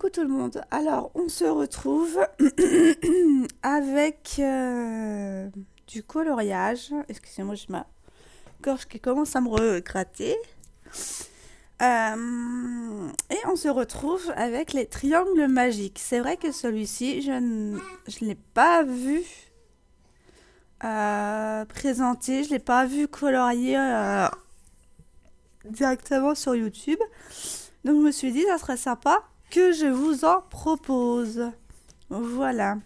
Coucou tout le monde. Alors, on se retrouve avec du coloriage. Excusez-moi, j'ai ma gorge qui commence à me gratter. Et on se retrouve avec les triangles magiques. C'est vrai que celui-ci, je ne l'ai pas vu présenté, je ne l'ai pas vu colorier directement sur YouTube. Donc je me suis dit, ça serait sympa que je vous en propose. Voilà.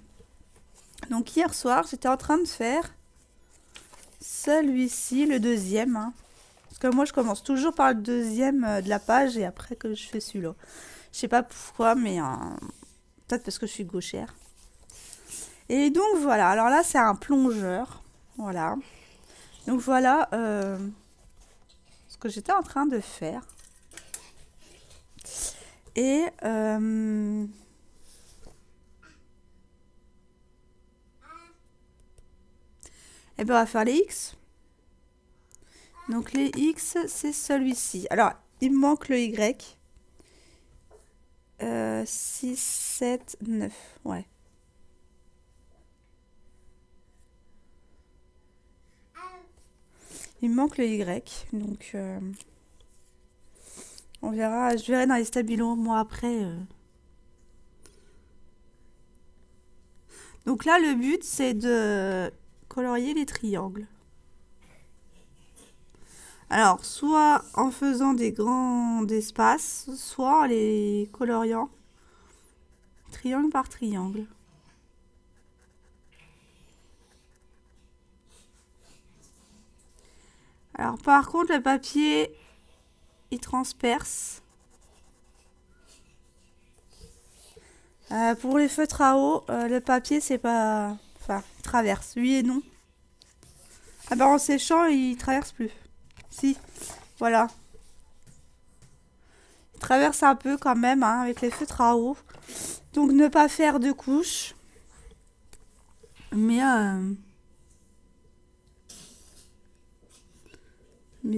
Donc hier soir, j'étais en train de faire celui-ci, le deuxième. Parce que moi, je commence toujours par le deuxième de la page et après que je fais celui-là. Je sais pas pourquoi, mais peut-être parce que je suis gauchère. Et donc voilà. Alors là, c'est un plongeur. Voilà. Donc voilà ce que j'étais en train de faire. Et et bien on va faire les X. Donc les X, c'est celui-ci. Alors, il me manque le Y. 6, 7, 9. Ouais. Il me manque le Y. Donc, on verra. Je verrai dans les stabilos, moi, après. Donc là, le but, c'est de colorier les triangles. Alors, soit en faisant des grands espaces, soit en les coloriant triangle par triangle. Alors, par contre, le papier, il transperce. Pour les feutres à eau, le papier, c'est pas... Enfin, il traverse, oui et non. Ah bah en séchant, il traverse plus. Si, voilà. Il traverse un peu quand même, avec les feutres à eau. Donc ne pas faire de couches. Mais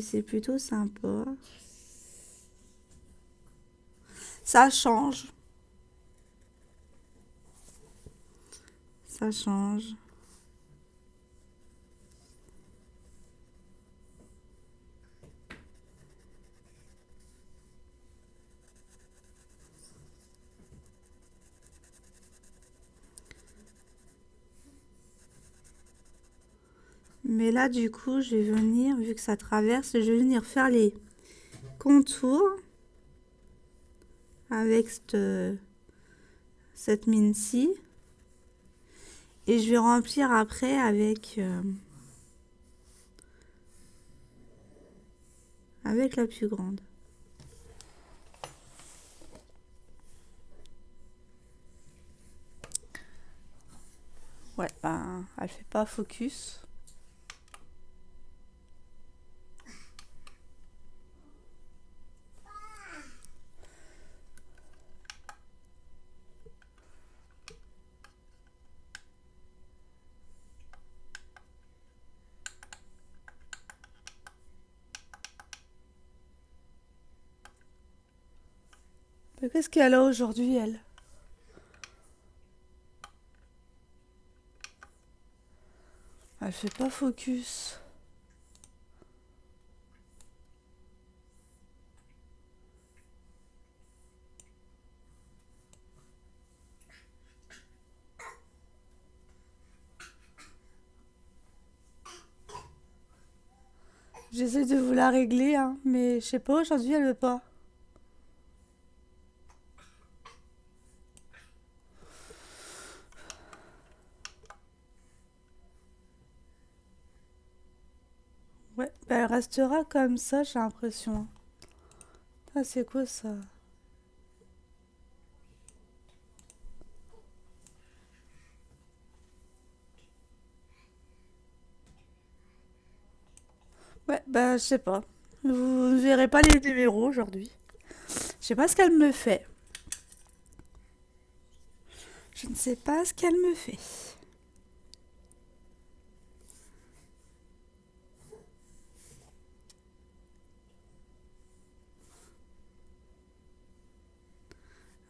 c'est plutôt sympa. Ça change. Ça change. Mais là, du coup, je vais venir, vu que ça traverse, je vais venir faire les contours avec cette mine-ci. Et je vais remplir après avec la plus grande. Ouais, ben, elle fait pas focus. Mais qu'est-ce qu'elle a aujourd'hui, elle? Elle fait pas focus. J'essaie de vous la régler, mais je sais pas, aujourd'hui elle veut pas. Ouais, bah, elle restera comme ça, j'ai l'impression. Ah, c'est quoi ça? Ouais, bah je sais pas. Vous ne verrez pas les numéros aujourd'hui. Je sais pas ce qu'elle me fait. Je ne sais pas ce qu'elle me fait.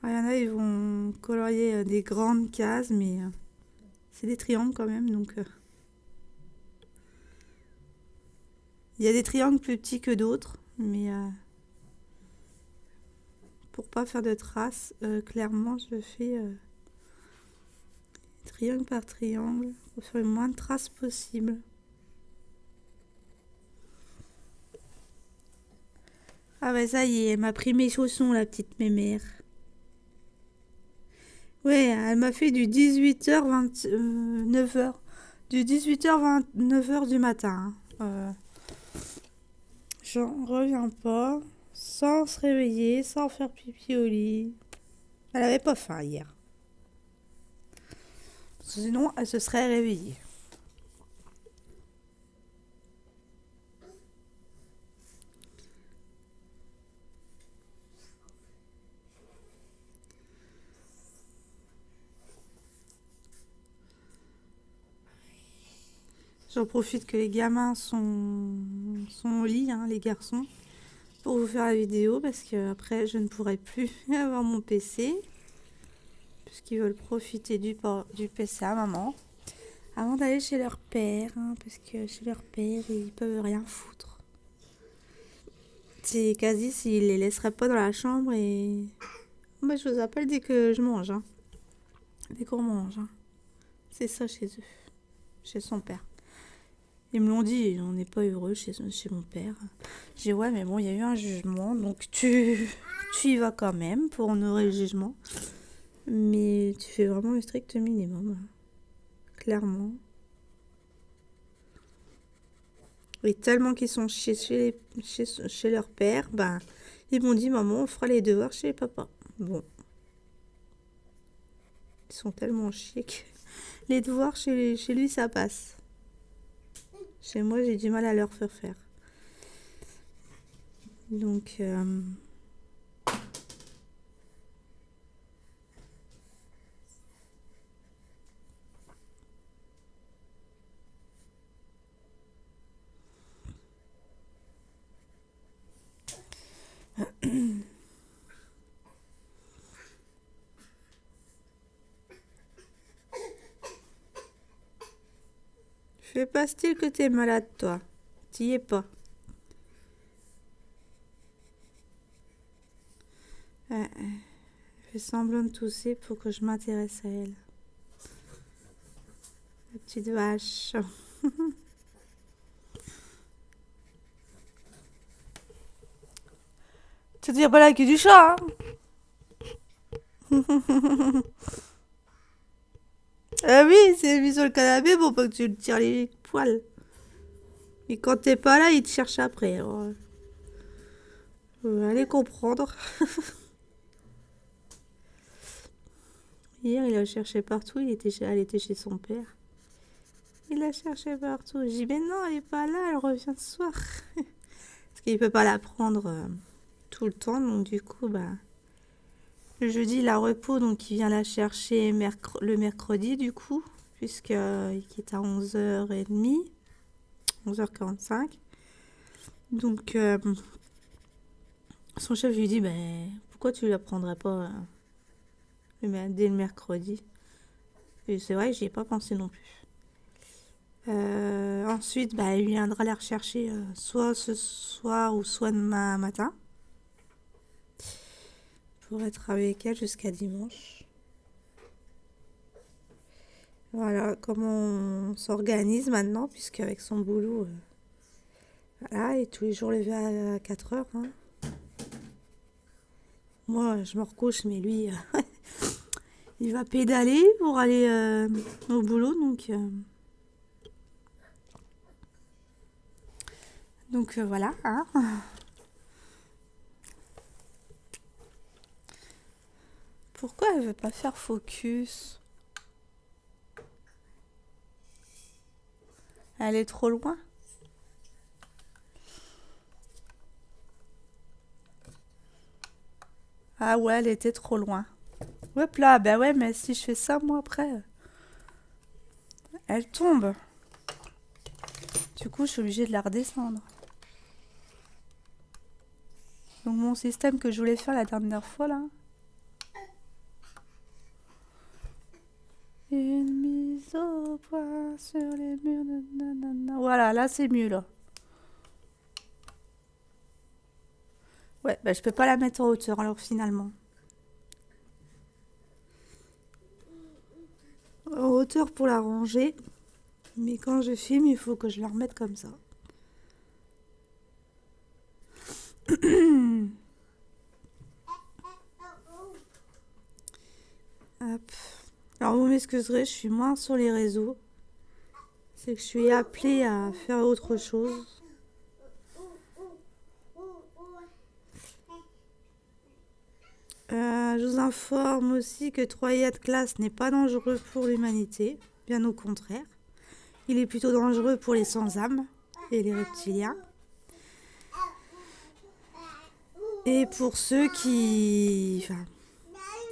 Il y en a, ils vont colorier des grandes cases, mais c'est des triangles quand même. Donc, il y a des triangles plus petits que d'autres, mais pour pas faire de traces, clairement, je fais triangle par triangle pour faire le moins de traces possible. Ah bah ça y est, elle m'a pris mes chaussons, la petite mémère. Ouais, elle m'a fait du 18h, 9h. Du 18h, 29h du matin. J'en reviens pas. Sans se réveiller, sans faire pipi au lit. Elle avait pas faim hier. Sinon, elle se serait réveillée. J'en profite que les gamins sont au lit, hein, les garçons, pour vous faire la vidéo parce que après je ne pourrai plus avoir mon PC puisqu'ils veulent profiter du PC à maman avant d'aller chez leur père, hein, parce que chez leur père ils peuvent rien foutre. C'est quasi s'ils les laisseraient pas dans la chambre et moi je vous appelle dès que je mange, hein. Dès qu'on mange, hein. C'est ça chez eux, chez son père. Ils me l'ont dit, on n'est pas heureux chez mon père. J'ai dit, ouais, mais bon, il y a eu un jugement, donc tu y vas quand même pour honorer le jugement. Mais tu fais vraiment le strict minimum, clairement. Et tellement qu'ils sont chez leur père, ben, ils m'ont dit, maman, on fera les devoirs chez papa. Bon. Ils sont tellement chiés que les devoirs chez lui, ça passe. Chez moi, j'ai du mal à leur faire. Donc, fais pas style que t'es malade, toi. T'y es pas. Fais semblant de tousser pour que je m'intéresse à elle. La petite vache. Tu tires pas la queue du chat, hein. Ah oui, c'est mis sur le canapé pour pas que tu le tires les poils. Et quand t'es pas là, il te cherche après. Alors, allez comprendre. Hier, il a cherché partout. Elle était chez son père. Il a cherché partout. J'ai dit, mais non, elle est pas là. Elle revient ce soir. Parce qu'il peut pas la prendre tout le temps. Donc, du coup, bah, le jeudi, il a repos. Donc, il vient la chercher le mercredi, du coup. Puisqu'il quitte à 11h30. 11h45. Donc, son chef lui dit, ben, pourquoi tu la prendrais pas dès le mercredi? Et c'est vrai, j'y ai pas pensé non plus. Ensuite, bah, il viendra la rechercher soit ce soir ou soit demain matin. Pour être avec elle jusqu'à dimanche. Voilà comment on s'organise maintenant, puisque avec son boulot, voilà, et tous les jours levé à 4h. Hein. Moi, je me recouche, mais lui, il va pédaler pour aller au boulot, donc voilà. Hein. Pourquoi elle veut pas faire focus? Elle est trop loin. Ah ouais, elle était trop loin. Hop là, bah ouais, mais si je fais ça, moi, après, elle tombe. Du coup, je suis obligée de la redescendre. Donc mon système que je voulais faire la dernière fois, là, au point sur les murs de nanana. Voilà, là c'est mieux là. Ouais, bah je peux pas la mettre en hauteur alors finalement. En hauteur pour la ranger. Mais quand je filme, il faut que je la remette comme ça. Hop. Alors vous m'excuserez, je suis moins sur les réseaux. C'est que je suis appelée à faire autre chose. Je vous informe aussi que 3 de classe n'est pas dangereux pour l'humanité. Bien au contraire. Il est plutôt dangereux pour les sans-âme et les reptiliens. Et pour ceux qui... Enfin,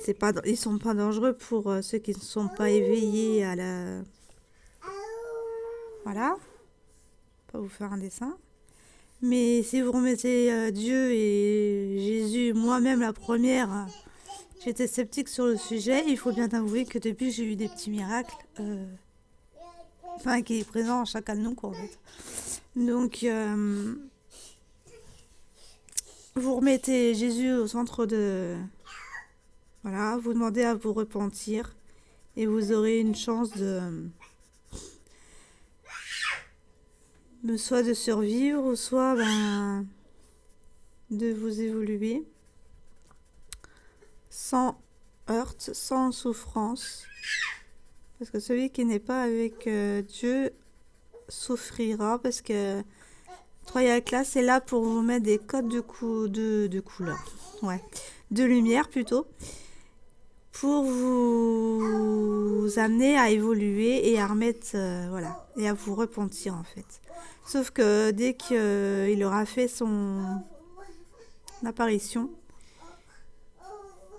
c'est pas... ils sont pas dangereux pour ceux qui ne sont pas éveillés à la... Voilà. Pas vous faire un dessin. Mais si vous remettez Dieu et Jésus, moi-même la première, j'étais sceptique sur le sujet. Il faut bien avouer que depuis j'ai eu des petits miracles. Enfin, qui est présent en chacun de nous, quoi, en fait. Donc, vous remettez Jésus au centre de... Voilà, vous demandez à vous repentir. Et vous aurez une chance soit de survivre, ou soit de vous évoluer. Sans heurte, sans souffrance. Parce que celui qui n'est pas avec Dieu souffrira, parce que Troya classe est là pour vous mettre des codes de couleur. Ouais. De lumière plutôt. Pour vous amener à évoluer et à remettre, voilà, et à vous repentir en fait. Sauf que dès qu'il aura fait son apparition,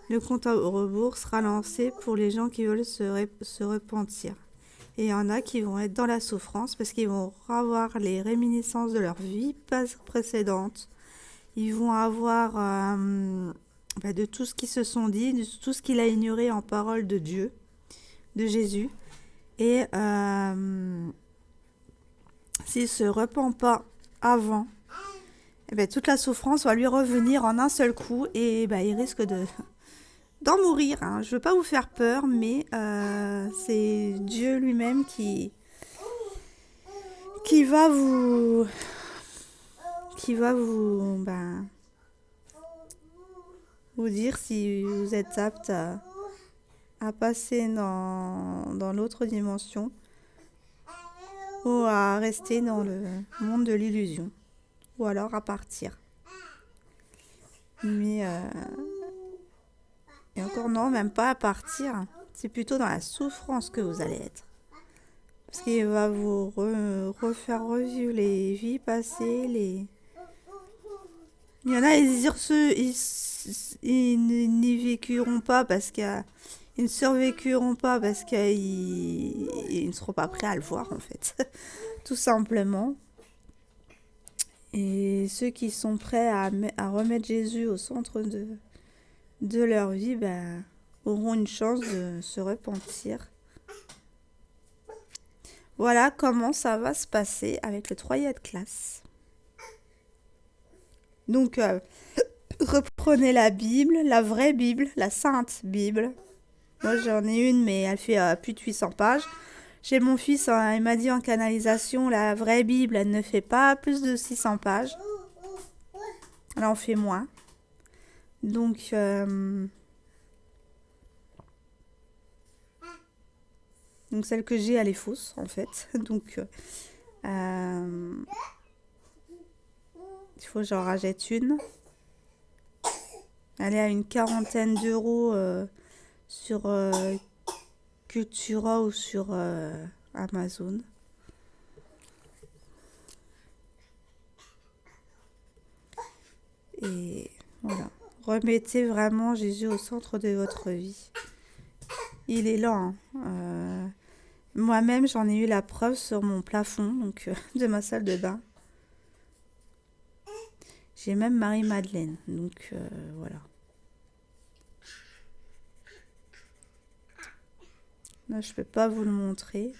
le compte à rebours sera lancé pour les gens qui veulent se repentir. Et il y en a qui vont être dans la souffrance parce qu'ils vont avoir les réminiscences de leur vie précédente. Ils vont avoir de tout ce qu'ils se sont dit, de tout ce qu'il a ignoré en parole de Dieu, de Jésus. Et s'il ne se repent pas avant, toute la souffrance va lui revenir en un seul coup et il risque d'en mourir. Hein. Je ne veux pas vous faire peur, mais c'est Dieu lui-même qui va vous vous dire si vous êtes apte à passer dans l'autre dimension ou à rester dans le monde de l'illusion ou alors à partir. Mais et encore non, même pas à partir, c'est plutôt dans la souffrance que vous allez être. Parce qu'il va vous refaire revivre les vies passées, Il y en a, ils n'y vécuront pas parce qu'ils ne survécuront pas parce qu'ils ne seront pas prêts à le voir en fait, tout simplement. Et ceux qui sont prêts à remettre Jésus au centre de leur vie, auront une chance de se repentir. Voilà comment ça va se passer avec le 3 de classe. Donc, reprenez la Bible, la vraie Bible, la Sainte Bible. Moi, j'en ai une, mais elle fait plus de 800 pages. Chez mon fils, il m'a dit en canalisation, la vraie Bible, elle ne fait pas plus de 600 pages. Elle en fait moins. Donc, celle que j'ai, elle est fausse, en fait. Donc, il faut que j'en rachète une. Elle est à une 40aine d'euros sur Cultura ou sur Amazon. Et voilà. Remettez vraiment Jésus au centre de votre vie. Il est là. Hein. Moi-même, j'en ai eu la preuve sur mon plafond de ma salle de bain. J'ai même Marie-Madeleine. Donc, voilà. Là, je peux pas vous le montrer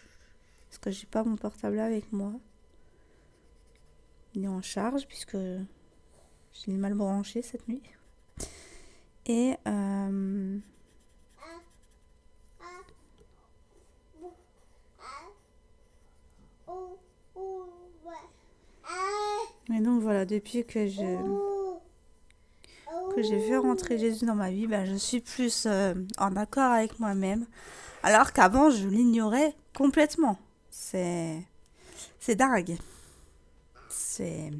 parce que j'ai pas mon portable avec moi. Il est en charge puisque je l'ai mal branché cette nuit. Et donc voilà, depuis que j'ai vu rentrer Jésus dans ma vie, ben, je suis plus en accord avec moi-même. Alors qu'avant, je l'ignorais complètement. C'est dingue. C'est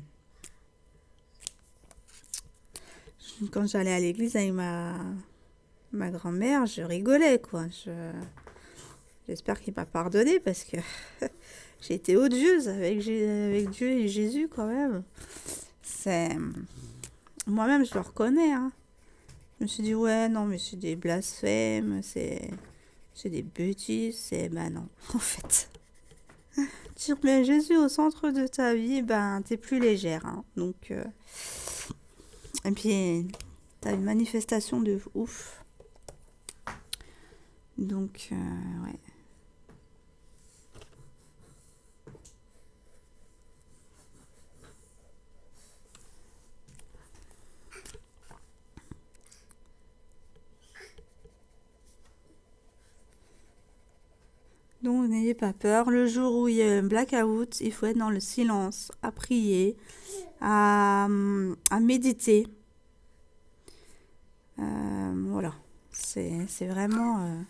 Quand j'allais à l'église avec ma grand-mère, je rigolais, quoi. J'espère qu'il m'a pardonné parce que j'ai été odieuse avec Dieu et Jésus, quand même. C'est... Moi-même, je le reconnais, hein. Je me suis dit, ouais, non, mais c'est des blasphèmes, c'est des bêtises, ben non, en fait. Tu remets Jésus au centre de ta vie, ben, t'es plus légère, hein. Donc, et puis, t'as une manifestation de ouf. Donc, ouais. Donc, n'ayez pas peur. Le jour où il y a un blackout, il faut être dans le silence, à prier, à méditer. Voilà. C'est vraiment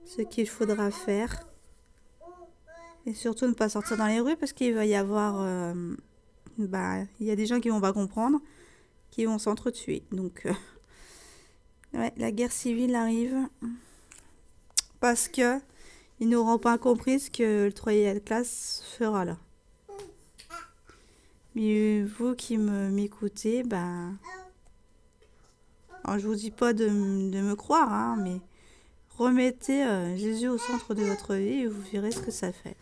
ce qu'il faudra faire. Et surtout ne pas sortir dans les rues parce qu'il va y avoir... il y a des gens qui vont pas comprendre, qui vont s'entretuer. Donc, ouais, la guerre civile arrive parce que ils n'auront pas compris ce que le troisième classe fera là. Mais vous qui m'écoutez, alors je vous dis pas de me croire, hein, mais remettez Jésus au centre de votre vie et vous verrez ce que ça fait.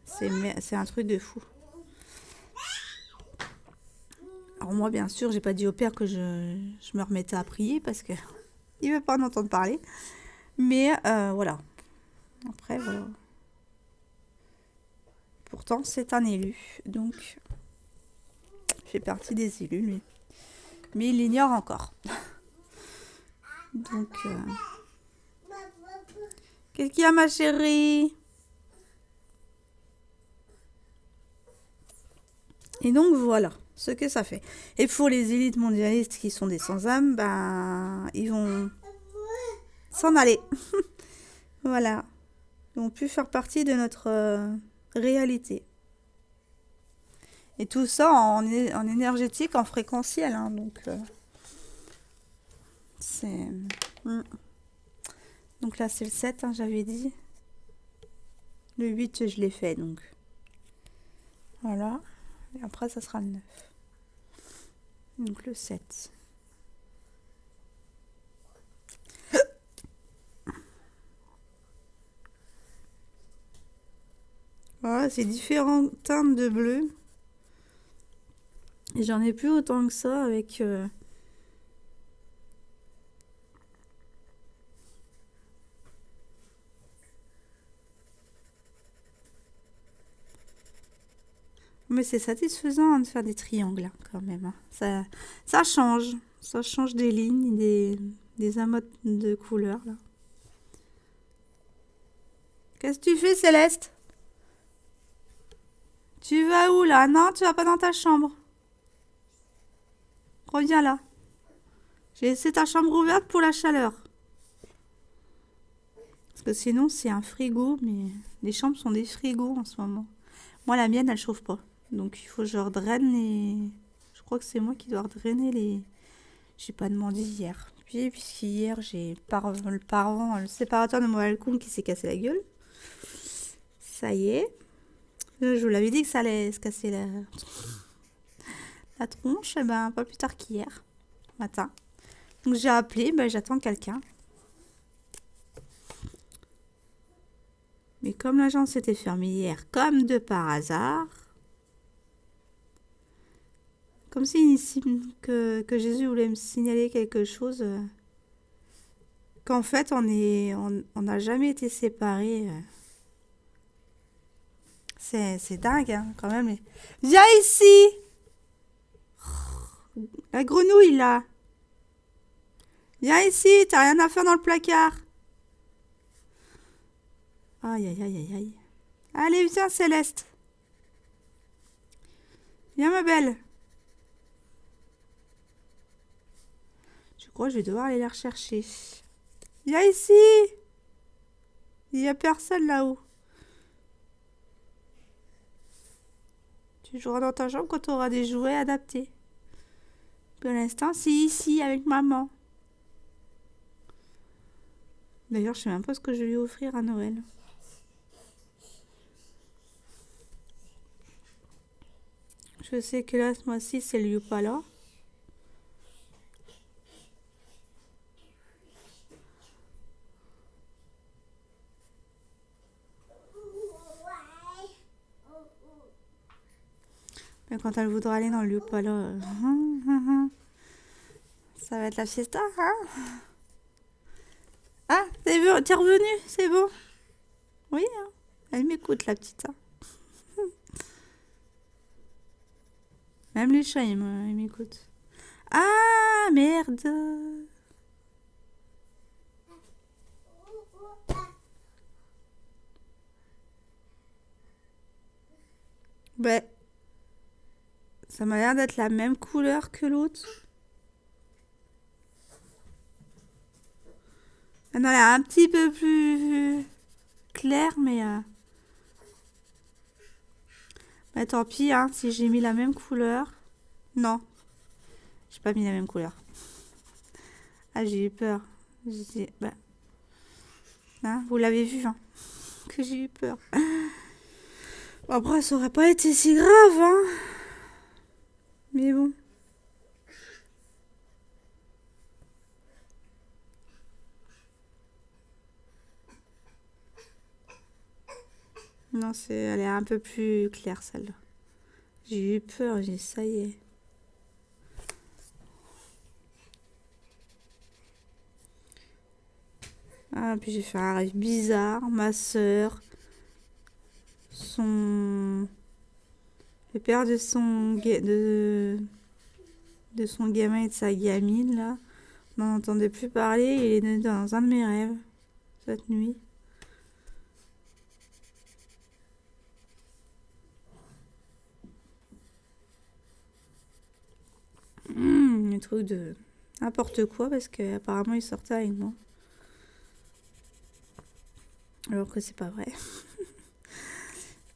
C'est un truc de fou. Alors moi, bien sûr, j'ai pas dit au père que je me remettais à prier parce que il veut pas en entendre parler. Mais voilà. Après, voilà. Pourtant, c'est un élu, donc il fait partie des élus, lui. Mais il l'ignore encore. Donc, qu'est-ce qu'il y a, ma chérie? Et donc, voilà ce que ça fait. Et pour les élites mondialistes qui sont des sans-âme, ils vont s'en aller. Voilà. Ils vont plus faire partie de notre réalité. Et tout ça en énergétique, en fréquentiel. Hein, donc, c'est... Donc là, c'est le 7, hein, j'avais dit. Le 8, je l'ai fait, donc. Voilà. Et après, ça sera le 9. Donc le 7. Voilà, c'est différentes teintes de bleu. Et j'en ai plus autant que ça avec... Mais c'est satisfaisant hein, de faire des triangles, hein, quand même. Hein. Ça change. Ça change des lignes, des amas de couleurs, là. Qu'est-ce que tu fais, Céleste? Tu vas où, là? Non, tu vas pas dans ta chambre. Reviens là. J'ai laissé ta chambre ouverte pour la chaleur. Parce que sinon, c'est un frigo, mais les chambres sont des frigos en ce moment. Moi, la mienne, elle chauffe pas. Donc, il faut que je redraine les... Je crois que c'est moi qui dois redrainer les... J'ai pas demandé hier. Puis, puisqu'hier, j'ai le séparateur de mon balcon qui s'est cassé la gueule. Ça y est. Je vous l'avais dit que ça allait se casser la tronche. Et pas plus tard qu'hier matin. Donc, j'ai appelé. J'attends quelqu'un. Mais comme l'agence était fermée hier, comme de par hasard, comme si que Jésus voulait me signaler quelque chose, qu'en fait, on n'a jamais été séparés. C'est dingue, hein, quand même. Viens ici! La grenouille, là. Viens ici, t'as rien à faire dans le placard. Aïe, aïe, aïe, aïe, aïe. Allez, viens, Céleste. Viens, ma belle. Je crois que je vais devoir aller la rechercher. Viens ici. Il n'y a personne là-haut. Tu joueras dans ta chambre quand tu auras des jouets adaptés. Pour l'instant, c'est ici avec maman. D'ailleurs, je sais même pas ce que je vais lui offrir à Noël. Je sais que là, ce mois-ci, c'est le Yopala. Mais quand elle voudra aller dans le Yopala, ça va être la fiesta, hein? Ah, t'es revenu, c'est bon. Oui, hein, elle m'écoute, la petite. Hein. Même les chats, ils m'écoutent. Ah, merde. Ben, ça m'a l'air d'être la même couleur que l'autre. Elle a l'air un petit peu plus claire, mais... Bah, tant pis, hein, si j'ai mis la même couleur. Non, j'ai pas mis la même couleur. Ah, j'ai eu peur. Bah... Hein, vous l'avez vu, hein, que j'ai eu peur. Bon, après, ça aurait pas été si grave, hein. Mais bon. Non, elle est un peu plus claire, celle-là. J'ai eu peur, j'ai dit, ça y est. Ah, puis j'ai fait un rêve bizarre. Ma soeur, le père de son gamin et de sa gamine, là, on n'en entendait plus parler. Il est dans un de mes rêves, cette nuit. Un truc de n'importe quoi, parce qu'apparemment il sortait avec moi. Alors que c'est pas vrai.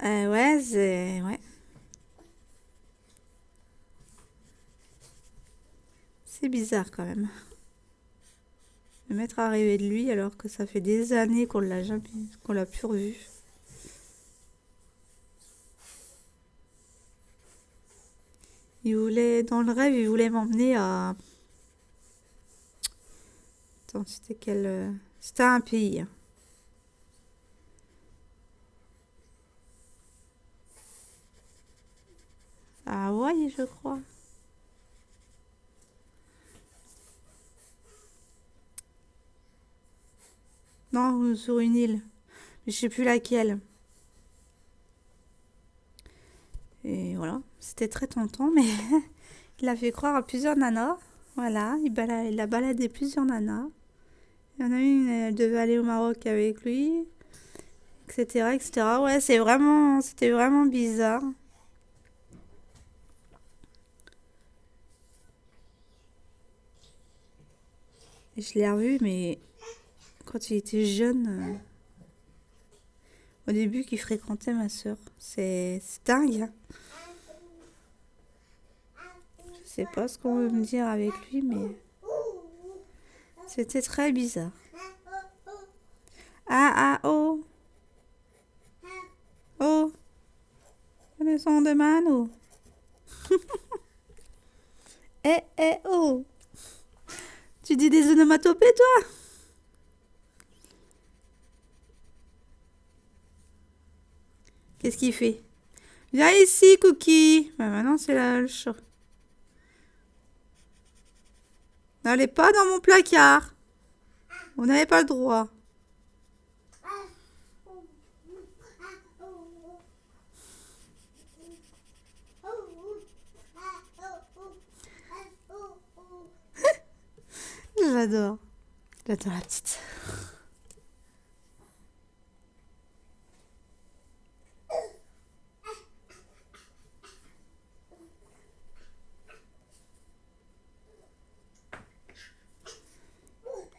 Ouais, c'est... Ouais. C'est bizarre quand même. De m'être arrivé de lui alors que ça fait des années qu'on l'a plus revu. Dans le rêve, il voulait m'emmener à... Attends, c'était quel... C'était un pays. Hein. À Hawaï, je crois. Non, sur une île. Mais je sais plus laquelle. Et voilà, c'était très tentant, mais il a fait croire à plusieurs nanas. Voilà, il a baladé plusieurs nanas. Il y en a une, elle devait aller au Maroc avec lui, etc., etc. Ouais, c'était vraiment bizarre. Et je l'ai revu, mais quand il était jeune, au début, qu'il fréquentait ma soeur. C'est dingue. Hein. Je sais pas ce qu'on veut me dire avec lui, mais c'était très bizarre. Ah, ah, oh. Oh. Connaissons de Mano. Oh. Tu dis des onomatopées, toi? Qu'est-ce qu'il fait? Viens ici, Cookie. Bah maintenant, c'est le chat. N'allez pas dans mon placard. Vous n'avez pas le droit. J'adore. J'adore la petite.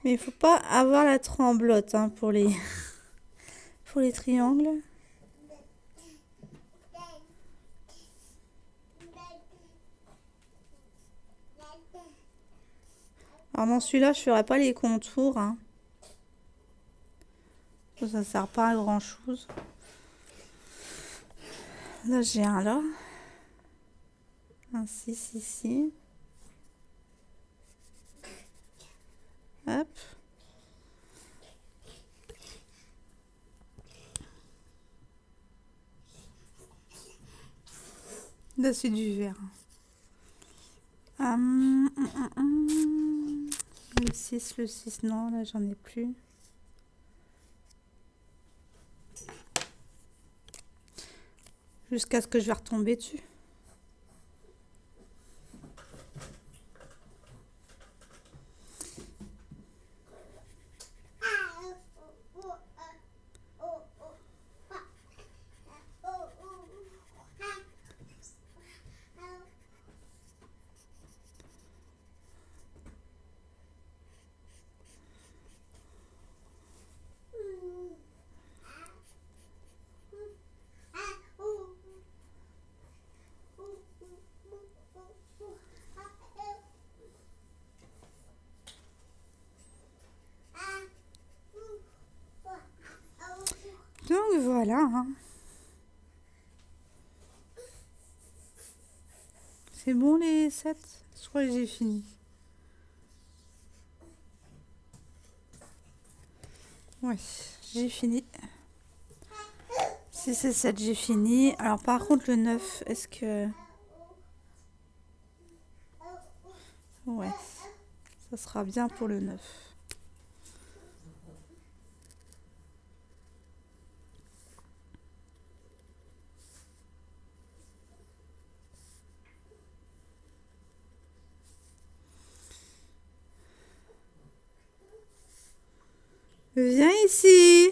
Mais il faut pas avoir la tremblote hein, pour pour les triangles. Alors dans celui-là, je ferai pas les contours. Hein. Ça sert pas à grand chose. Là, j'ai un là. Un 6 ici. Hop. Là, c'est du vert. Le 6, non, là, j'en ai plus. Jusqu'à ce que je vais retomber dessus. Donc voilà. Hein. C'est bon les 7? Je crois que j'ai fini. Ouais, j'ai fini. 6 et 7, j'ai fini. Alors par contre le 9, est-ce que... Ouais, ça sera bien pour le 9. Viens ici.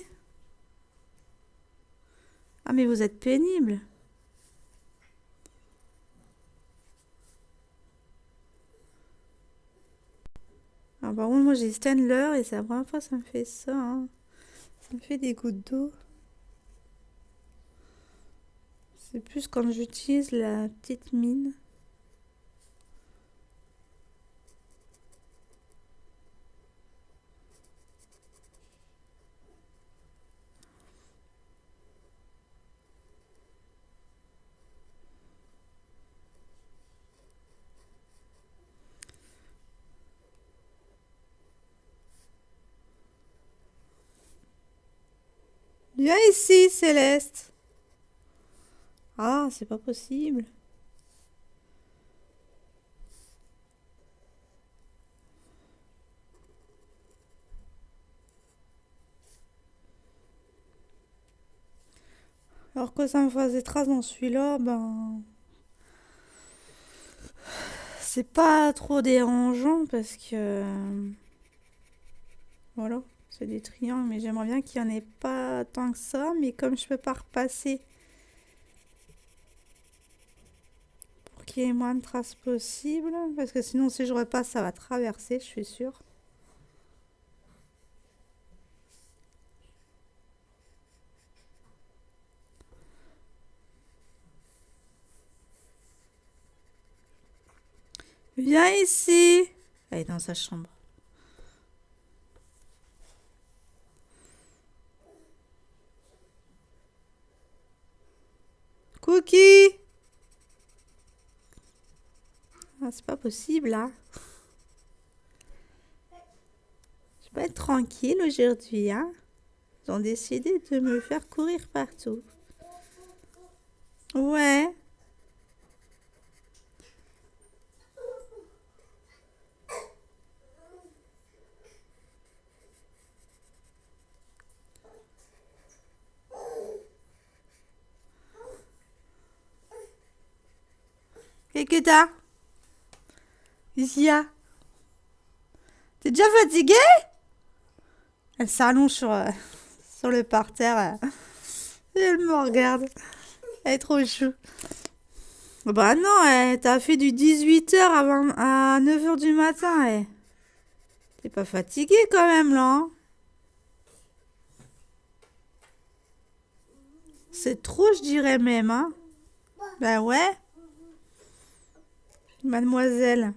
Ah mais vous êtes pénible. Ah, par contre moi j'ai Stanler et c'est la première fois que ça me fait ça. Hein. Ça me fait des gouttes d'eau. C'est plus quand j'utilise la petite mine. Viens ici, Céleste. Ah, c'est pas possible. Alors que ça me fasse des traces dans celui-là, ben... C'est pas trop dérangeant parce que... Voilà, c'est des triangles, mais j'aimerais bien qu'il n'y en ait pas tant que ça. Mais comme je peux pas repasser pour qu'il y ait moins de traces possible, parce que sinon si je repasse, ça va traverser, je suis sûre. Viens ici. Elle est dans sa chambre. Cookie. Ah, c'est pas possible là. Je vais pas être tranquille aujourd'hui, hein. Ils ont décidé de me faire courir partout. Ouais. Qu'est-ce que t'as? Qu'est-ce qu'il y a? T'es déjà fatiguée? Elle s'allonge sur le parterre. Et elle me regarde. Elle est trop chou. Bah non, t'as fait du 18h à 9h du matin. T'es pas fatiguée quand même là, hein? C'est trop, je dirais même, hein? Bah ouais, mademoiselle.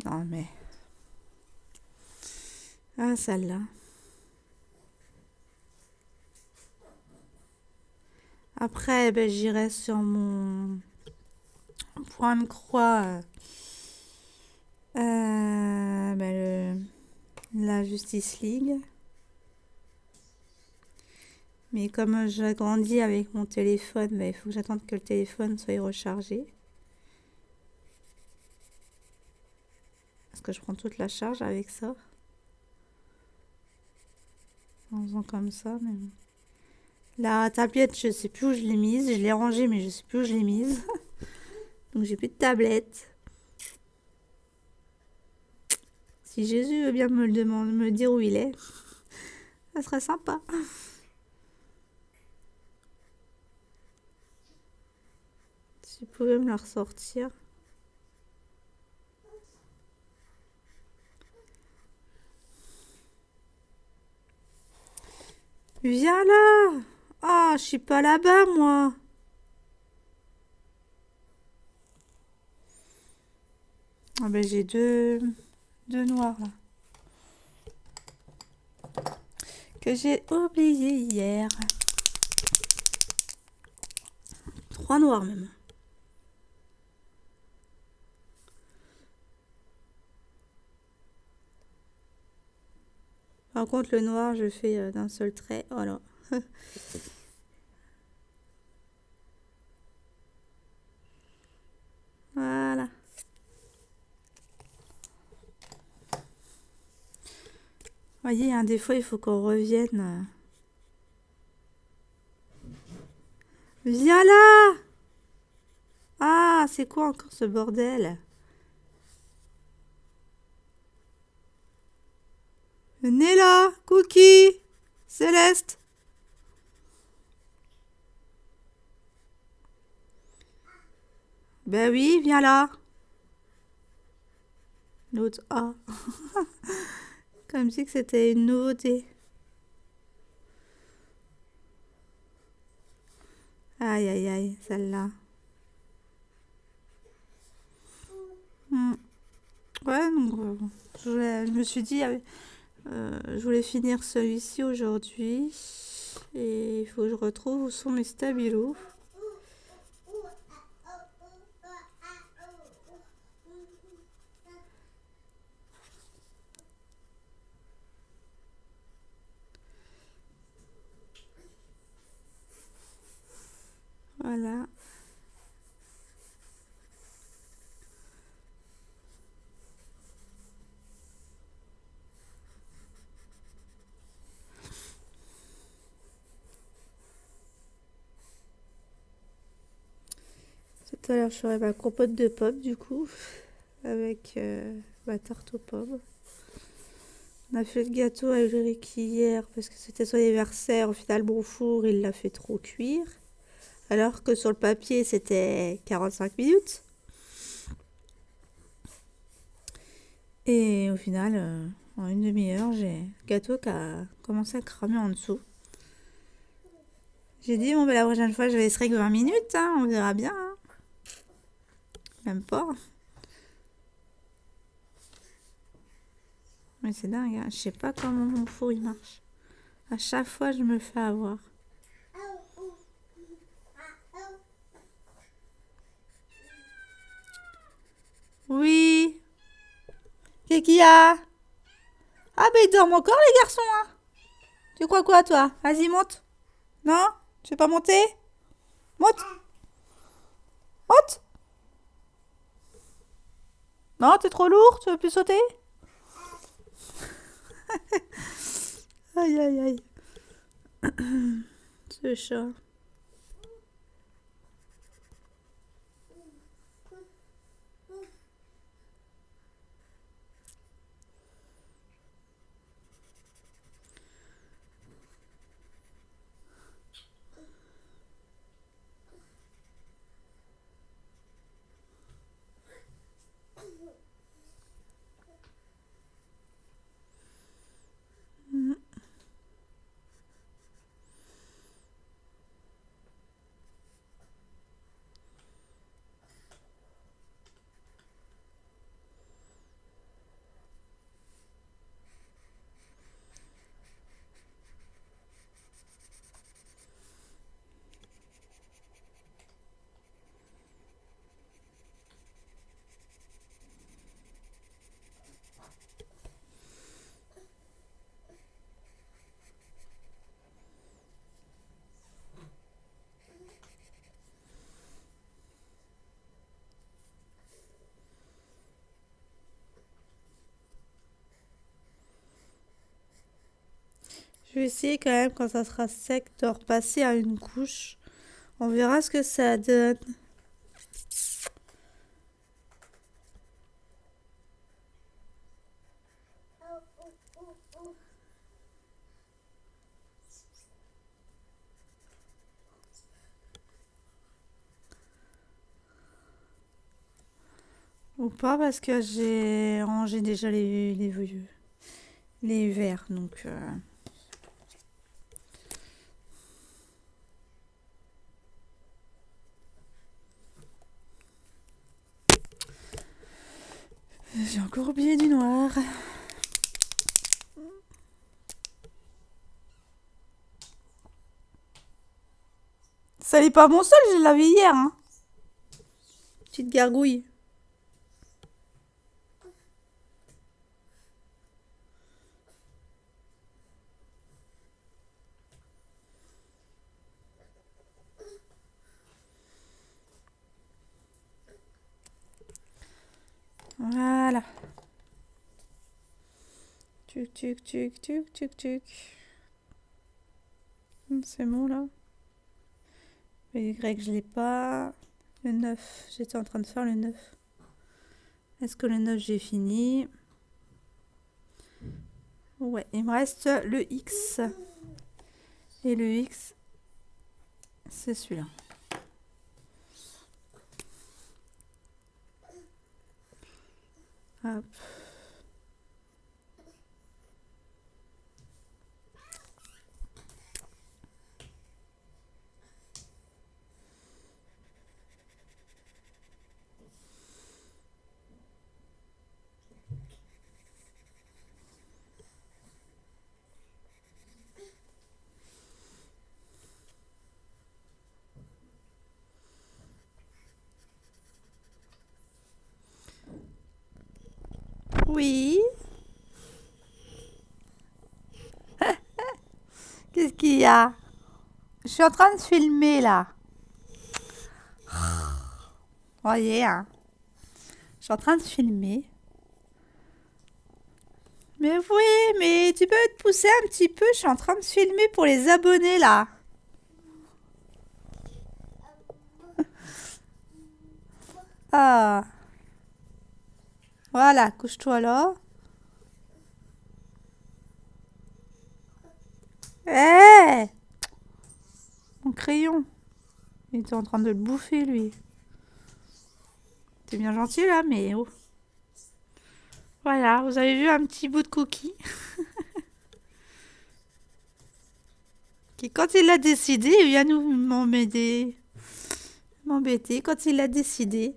Non mais... Ah, celle-là. Après, ben, j'irai sur mon point de croix. Ben, la Justice League. Mais comme j'ai grandi avec mon téléphone, ben, il faut que j'attende que le téléphone soit rechargé. Parce que je prends toute la charge avec ça. En faisant comme ça. Mais... La tablette, je sais plus où je l'ai mise. Je l'ai rangée, mais je sais plus où je l'ai mise. Donc j'ai plus de tablette. Si Jésus veut bien me le demander, me dire où il est, ça serait sympa. Si vous pouvez me la ressortir. Viens là! Ah, je suis pas là-bas, moi. Ah ben j'ai deux noirs là. Que j'ai oublié hier. 3 noirs même. Par contre, le noir, je fais d'un seul trait. Voilà. Voilà. Voyez, hein, des fois, il faut qu'on revienne. Viens là! Ah, c'est quoi encore ce bordel? Venez là, Cookie, Céleste. Ben oui, viens là. L'autre, ah. Comme si que c'était une nouveauté. Aïe, aïe, aïe, celle-là. Hmm. Ouais, donc, je me suis dit, je voulais finir celui-ci aujourd'hui. Et il faut que je retrouve où sont mes stabilos. Voilà. Tout à l'heure, je ferai ma compote de pommes, du coup, avec ma tarte aux pommes. On a fait le gâteau à Ulrich hier parce que c'était son anniversaire. Au final, mon four, il l'a fait trop cuire. Alors que sur le papier, c'était 45 minutes. Et au final, en une demi-heure, j'ai le gâteau qui a commencé à cramer en dessous. J'ai dit, bon, ben, la prochaine fois, je laisserai que 20 minutes, hein, on verra bien. Hein. Même pas. Mais c'est dingue, hein. Je sais pas comment mon four il marche. À chaque fois, je me fais avoir. Oui. Qu'est-ce qu'il y a? Ah, mais ils dorment encore, les garçons, hein. Tu crois quoi, toi? Vas-y, monte. Non? Tu veux pas monter? Monte. Monte. Non, t'es trop lourd, tu veux plus sauter? Aïe, aïe, aïe. Ce chat. Je vais essayer quand même, quand ça sera sec, de repasser à une couche. On verra ce que ça donne. Ou pas, parce que j'ai rangé déjà les verres, donc... J'ai encore oublié du noir. Ça n'est pas mon sol, je l'ai lavé hier, hein. Petite gargouille. Voilà. Tuc, tuc, tuc, tuc, tuc, tuc. C'est bon, là. Le Y, je l'ai pas. Le 9, j'étais en train de faire le 9. Est-ce que le 9, j'ai fini? Ouais, il me reste le X. Et le X, c'est celui-là. Hop. Oui. Qu'est-ce qu'il y a? Je suis en train de filmer, là. Voyez, hein. Je suis en train de filmer. Mais oui, mais tu peux te pousser un petit peu. Je suis en train de filmer pour les abonnés, là. Ah. Voilà, couche-toi là. Hé, mon crayon. Il était en train de le bouffer, lui. T'es bien gentil, là, mais oh. Voilà, vous avez vu un petit bout de cookie qui, quand il l'a décidé, il vient nous m'embêter quand il l'a décidé.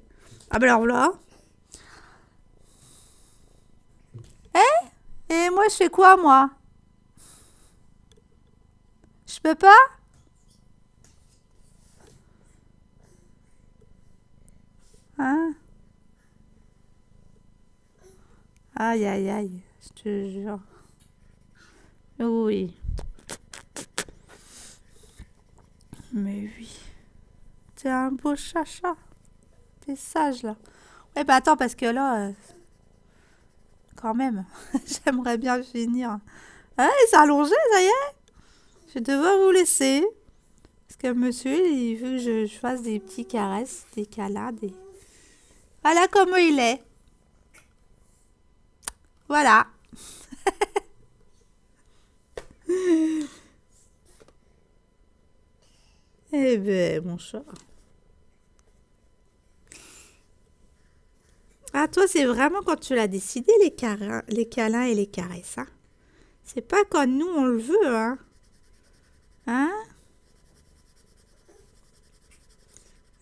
Ah ben alors là. Et moi, je fais quoi, moi? Je peux pas? Hein? Aïe, aïe, aïe. Je te jure. Oui. Mais oui. T'es un beau chacha. T'es sage là. Ouais, bah attends, parce que là, quand même, j'aimerais bien finir. Ah, il s'est allongé, ça y est. Je vais devoir vous laisser. Parce que monsieur, il veut que je fasse des petits caresses, des câlins, des... Voilà comment il est. Voilà. Eh ben, mon chat. Ah, toi, c'est vraiment quand tu l'as décidé, les câlins et les caresses, hein. C'est pas comme nous, on le veut, hein. Hein?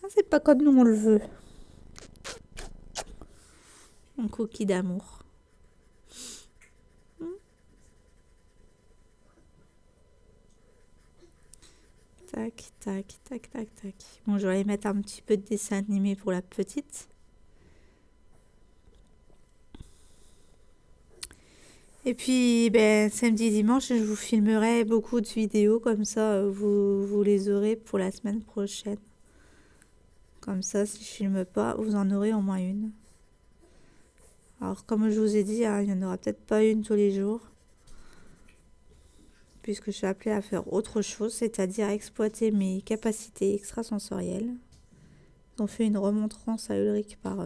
Ah, c'est pas comme nous, on le veut. Mon coquille d'amour. Tac, tac, tac, tac, tac. Bon, je vais aller mettre un petit peu de dessin animé pour la petite. Et puis, ben, samedi et dimanche, je vous filmerai beaucoup de vidéos, comme ça, vous les aurez pour la semaine prochaine. Comme ça, si je filme pas, vous en aurez au moins une. Alors, comme je vous ai dit, hein, il n'y en aura peut-être pas une tous les jours, puisque je suis appelée à faire autre chose, c'est-à-dire exploiter mes capacités extrasensorielles. Ils ont fait une remontrance à Ulrich par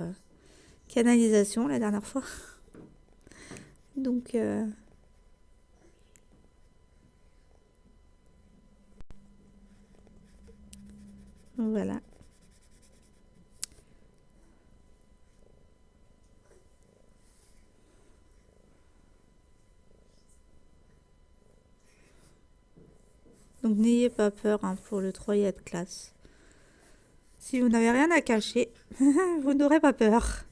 canalisation la dernière fois. Donc, voilà. Donc, n'ayez pas peur hein, pour le 3 de classe. Si vous n'avez rien à cacher, vous n'aurez pas peur.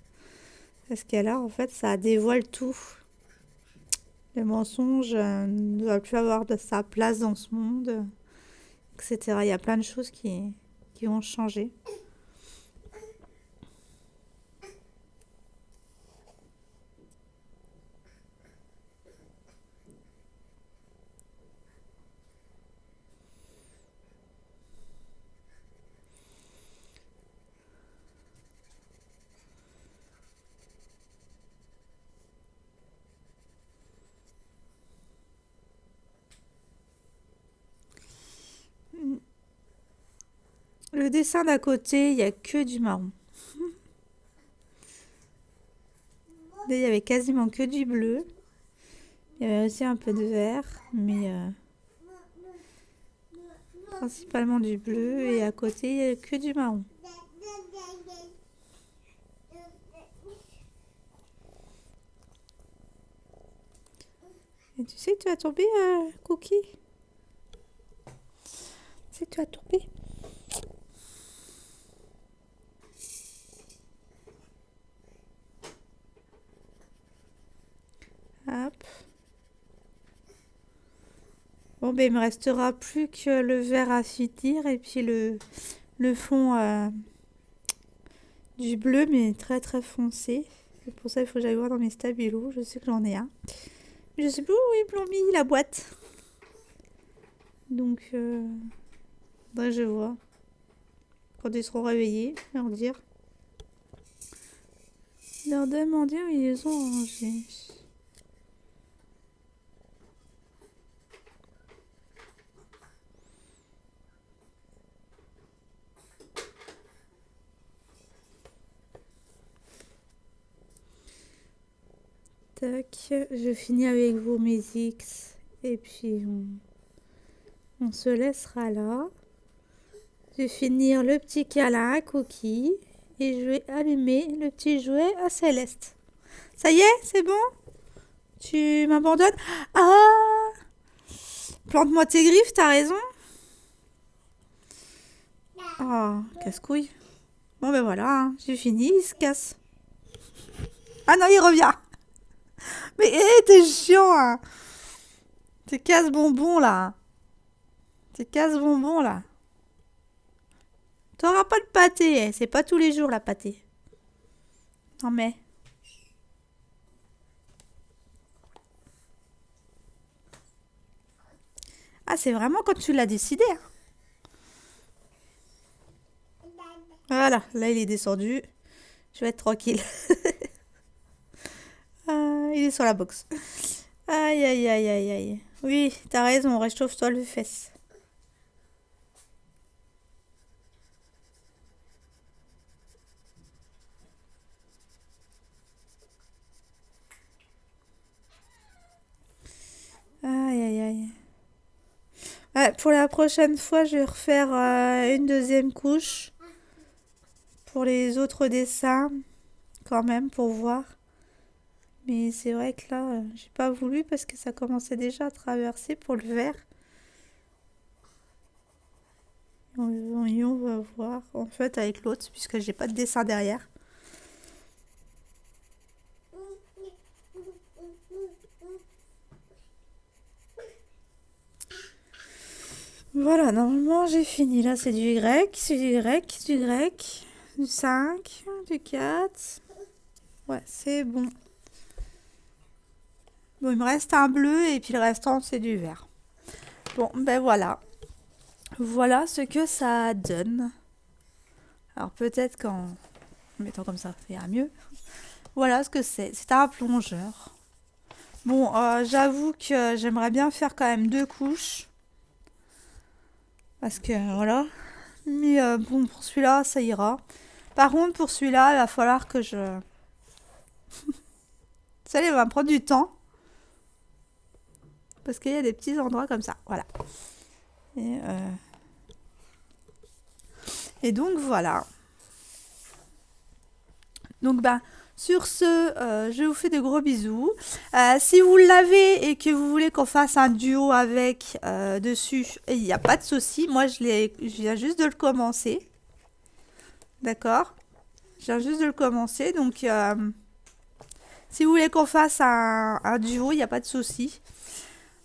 Parce que là, en fait, ça dévoile tout. Le mensonge ne doit plus avoir de sa place dans ce monde, etc. Il y a plein de choses qui vont changer. Le dessin d'à côté, il n'y a que du marron. Là, il y avait quasiment que du bleu. Il y avait aussi un peu de vert, mais principalement du bleu. Et à côté, il n'y a que du marron. Et tu sais que tu as tombé, Cookie? Tu sais que tu as tombé? Hop. Bon, ben, il me restera plus que le vert à finir et puis le fond du bleu, mais très très foncé. Et pour ça, il faut que j'aille voir dans mes stabilos. Je sais que j'en ai un. Mais je sais plus où ils l'ont mis, la boîte. Donc, je vois. Quand ils seront réveillés, leur dire. Leur demander où ils les ont rangés. Tac, je finis avec vous mes X. Et puis, on se laissera là. Je vais finir le petit câlin à Cookie. Et je vais allumer le petit jouet à Céleste. Ça y est, c'est bon? Tu m'abandonnes? Ah! Plante-moi tes griffes, t'as raison. Oh, casse-couille. Bon ben voilà, hein, j'ai fini, il se casse. Ah non, il revient. Mais t'es chiant, hein. T'es casse-bonbon, là. T'es casse-bonbon, là. T'auras pas de pâté, c'est pas tous les jours, la pâté. Non mais... Ah, c'est vraiment quand tu l'as décidé, hein. Voilà, là il est descendu. Je vais être tranquille. Ah, il est sur la box. Aïe, aïe, aïe, aïe, aïe. Oui, t'as raison, réchauffe-toi le fesse. Aïe, aïe, aïe. Ouais, pour la prochaine fois, je vais refaire une deuxième couche pour les autres dessins, quand même, pour voir. Mais c'est vrai que là, j'ai pas voulu parce que ça commençait déjà à traverser pour le vert. On va voir. En fait, avec l'autre, puisque j'ai pas de dessin derrière. Voilà, normalement j'ai fini. Là, c'est du grec, c'est du grec, du grec, du 5, du 4. Ouais, c'est bon. Bon, il me reste un bleu et puis le restant, c'est du vert. Bon, ben voilà. Voilà ce que ça donne. Alors peut-être qu'en mettant comme ça, ça ira mieux. Voilà ce que c'est. C'est un plongeur. Bon, j'avoue que j'aimerais bien faire quand même 2 couches. Parce que voilà. Mais bon, pour celui-là, ça ira. Par contre, pour celui-là, il va falloir que je... Ça, il va me prendre du temps. Parce qu'il y a des petits endroits comme ça. Voilà. Et donc, voilà. Donc, ben, sur ce, je vous fais de gros bisous. Si vous l'avez et que vous voulez qu'on fasse un duo avec dessus, il n'y a pas de souci. Moi, je viens juste de le commencer. D'accord? Je viens juste de le commencer. Donc, si vous voulez qu'on fasse un duo, il n'y a pas de souci.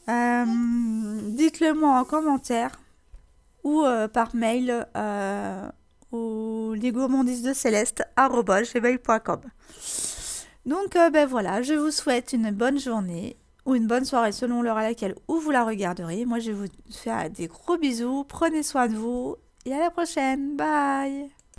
Dites-le moi en commentaire ou par mail au lesgourmandisesdelcéleste@gmail.com. Donc ben voilà, je vous souhaite une bonne journée ou une bonne soirée selon l'heure à laquelle où vous la regarderez. Moi je vais vous faire des gros bisous, prenez soin de vous et à la prochaine, bye.